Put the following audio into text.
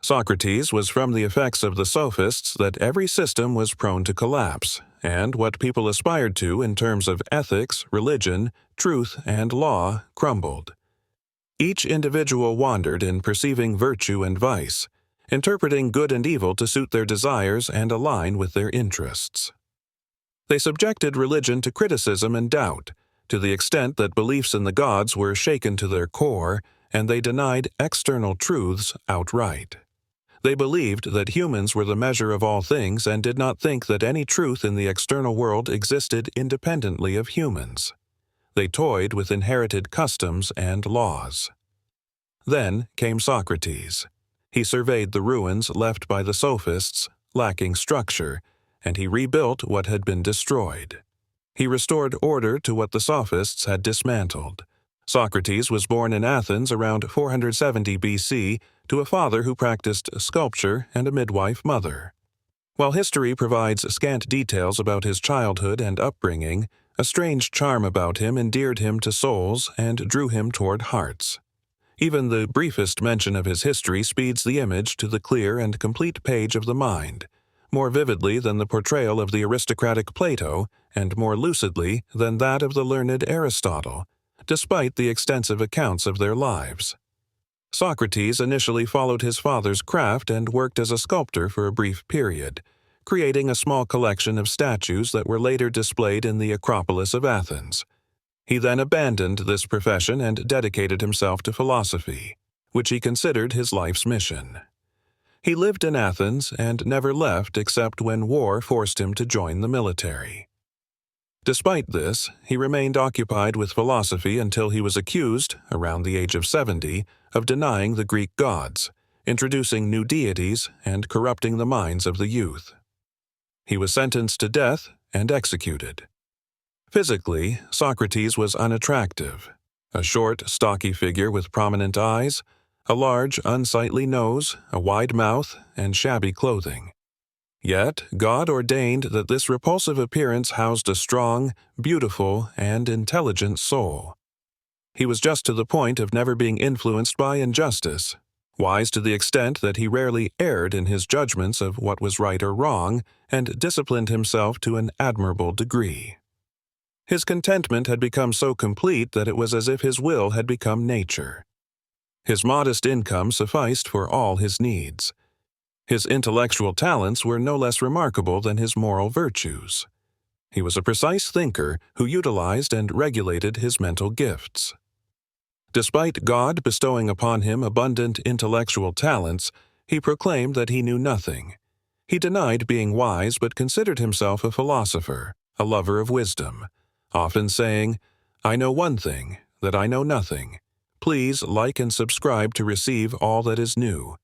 Socrates was from the effects of the sophists that every system was prone to collapse, and what people aspired to in terms of ethics, religion, truth, and law crumbled. Each individual wandered in perceiving virtue and vice, interpreting good and evil to suit their desires and align with their interests. They subjected religion to criticism and doubt, to the extent that beliefs in the gods were shaken to their core, and they denied external truths outright. They believed that humans were the measure of all things and did not think that any truth in the external world existed independently of humans. They toyed with inherited customs and laws. Then came Socrates. He surveyed the ruins left by the sophists, lacking structure, and he rebuilt what had been destroyed. He restored order to what the sophists had dismantled. Socrates was born in Athens around 470 BC to a father who practiced sculpture and a midwife mother. While history provides scant details about his childhood and upbringing, a strange charm about him endeared him to souls and drew him toward hearts. Even the briefest mention of his history speeds the image to the clear and complete page of the mind, more vividly than the portrayal of the aristocratic Plato and more lucidly than that of the learned Aristotle, despite the extensive accounts of their lives. Socrates initially followed his father's craft and worked as a sculptor for a brief period, creating a small collection of statues that were later displayed in the Acropolis of Athens. He then abandoned this profession and dedicated himself to philosophy, which he considered his life's mission. He lived in Athens and never left except when war forced him to join the military. Despite this, he remained occupied with philosophy until he was accused, around the age of 70, of denying the Greek gods, introducing new deities, and corrupting the minds of the youth. He was sentenced to death and executed. Physically, Socrates was unattractive. A short, stocky figure with prominent eyes, a large, unsightly nose, a wide mouth, and shabby clothing. Yet, God ordained that this repulsive appearance housed a strong, beautiful, and intelligent soul. He was just to the point of never being influenced by injustice, wise to the extent that he rarely erred in his judgments of what was right or wrong, and disciplined himself to an admirable degree. His contentment had become so complete that it was as if his will had become nature. His modest income sufficed for all his needs. His intellectual talents were no less remarkable than his moral virtues. He was a precise thinker who utilized and regulated his mental gifts. Despite God bestowing upon him abundant intellectual talents, he proclaimed that he knew nothing. He denied being wise but considered himself a philosopher, a lover of wisdom, often saying, "I know one thing, that I know nothing. Please like and subscribe to receive all that is new,"